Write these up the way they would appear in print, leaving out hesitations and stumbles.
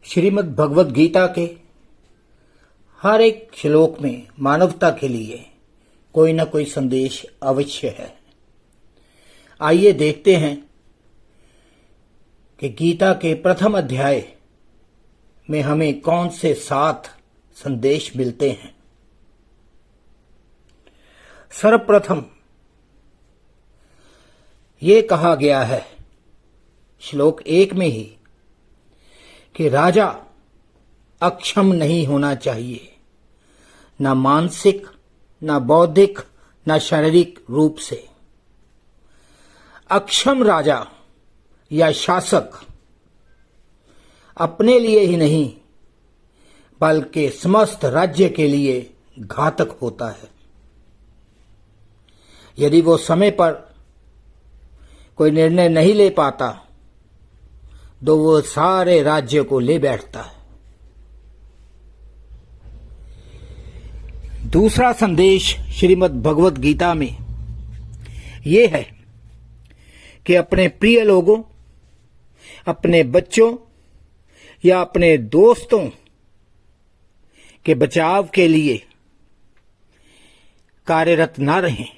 श्रीमद् भगवद गीता के हर एक श्लोक में मानवता के लिए कोई न कोई संदेश अवश्य है। आइए देखते हैं कि गीता के प्रथम अध्याय में हमें कौन से 7 संदेश मिलते हैं। सर्वप्रथम ये कहा गया है श्लोक 1 में ही कि राजा अक्षम नहीं होना चाहिए, न मानसिक, न बौद्धिक, न शारीरिक रूप से। अक्षम राजा या शासक अपने लिए ही नहीं बल्कि समस्त राज्य के लिए घातक होता है। यदि वो समय पर कोई निर्णय नहीं ले पाता तो वो सारे राज्य को ले बैठता है। दूसरा संदेश श्रीमद् भगवद गीता में ये है कि अपने प्रिय लोगों, अपने बच्चों या अपने दोस्तों के बचाव के लिए कार्यरत न रहें,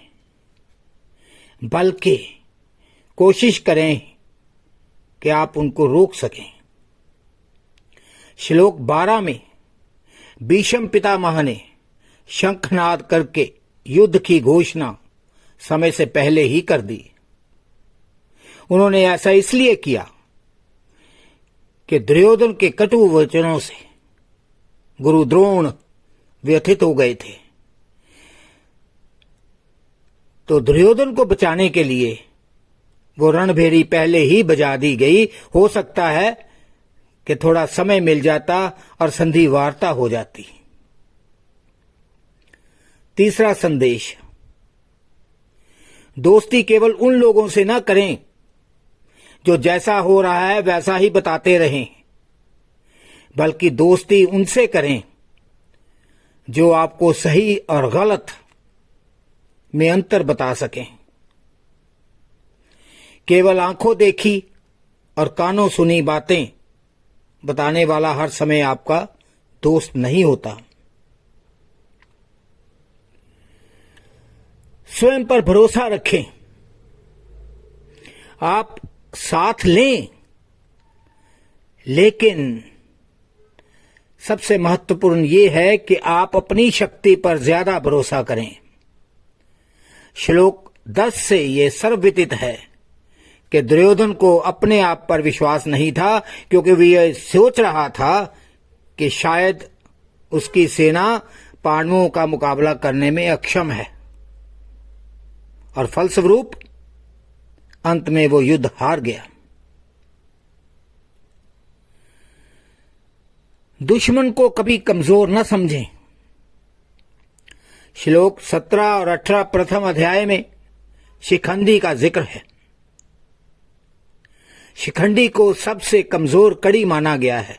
बल्कि कोशिश करें कि आप उनको रोक सकें। श्लोक 12 में भीष्म पितामह ने शंखनाद करके युद्ध की घोषणा समय से पहले ही कर दी। उन्होंने ऐसा इसलिए किया कि दुर्योधन के कटु वचनों से गुरु द्रोण व्यथित हो गए थे। तो दुर्योधन को बचाने के लिए वो रणभेरी पहले ही बजा दी गई। हो सकता है कि थोड़ा समय मिल जाता और संधि वार्ता हो जाती। तीसरा संदेश, दोस्ती केवल उन लोगों से न करें जो जैसा हो रहा है वैसा ही बताते रहें, बल्कि दोस्ती उनसे करें जो आपको सही और गलत में अंतर बता सकें। केवल आंखों देखी और कानों सुनी बातें बताने वाला हर समय आपका दोस्त नहीं होता। स्वयं पर भरोसा रखें। आप साथ लें, लेकिन सबसे महत्वपूर्ण ये है कि आप अपनी शक्ति पर ज्यादा भरोसा करें। श्लोक 10 से ये सर्वविदित है कि दुर्योधन को अपने आप पर विश्वास नहीं था, क्योंकि वह यह सोच रहा था कि शायद उसकी सेना पांडवों का मुकाबला करने में अक्षम है, और फलस्वरूप अंत में वो युद्ध हार गया। दुश्मन को कभी कमजोर न समझें। श्लोक 17 और 18 प्रथम अध्याय में शिखंडी का जिक्र है। शिखंडी को सबसे कमजोर कड़ी माना गया है,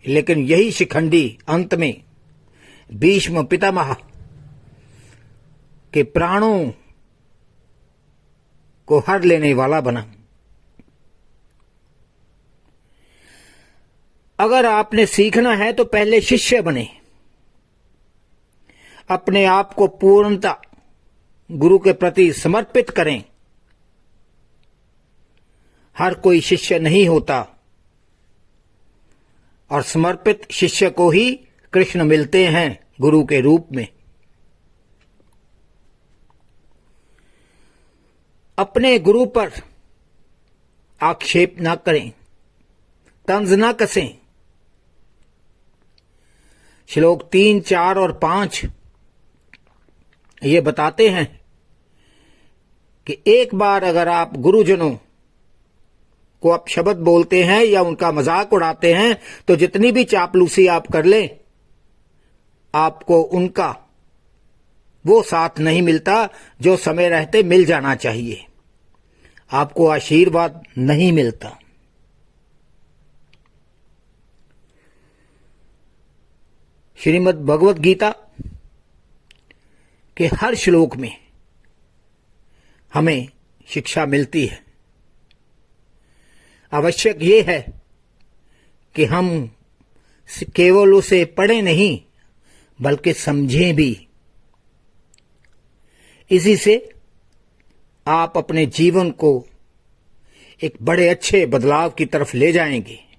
लेकिन यही शिखंडी अंत में भीष्म पितामह के प्राणों को हर लेने वाला बना। अगर आपने सीखना है तो पहले शिष्य बने। अपने आप को पूर्णता गुरु के प्रति समर्पित करें। हर कोई शिष्य नहीं होता, और समर्पित शिष्य को ही कृष्ण मिलते हैं गुरु के रूप में। अपने गुरु पर आक्षेप न करें, तंज न कसें। श्लोक 3, 4 और 5 ये बताते हैं कि एक बार अगर आप गुरुजनों को अपशब्द बोलते हैं या उनका मजाक उड़ाते हैं, तो जितनी भी चापलूसी आप कर लें, आपको उनका वो साथ नहीं मिलता जो समय रहते मिल जाना चाहिए। आपको आशीर्वाद नहीं मिलता। श्रीमद् भगवद गीता के हर श्लोक में हमें शिक्षा मिलती है। आवश्यक ये है कि हम केवल उसे पढ़ें नहीं बल्कि समझें भी। इसी से आप अपने जीवन को एक बड़े अच्छे बदलाव की तरफ ले जाएंगे।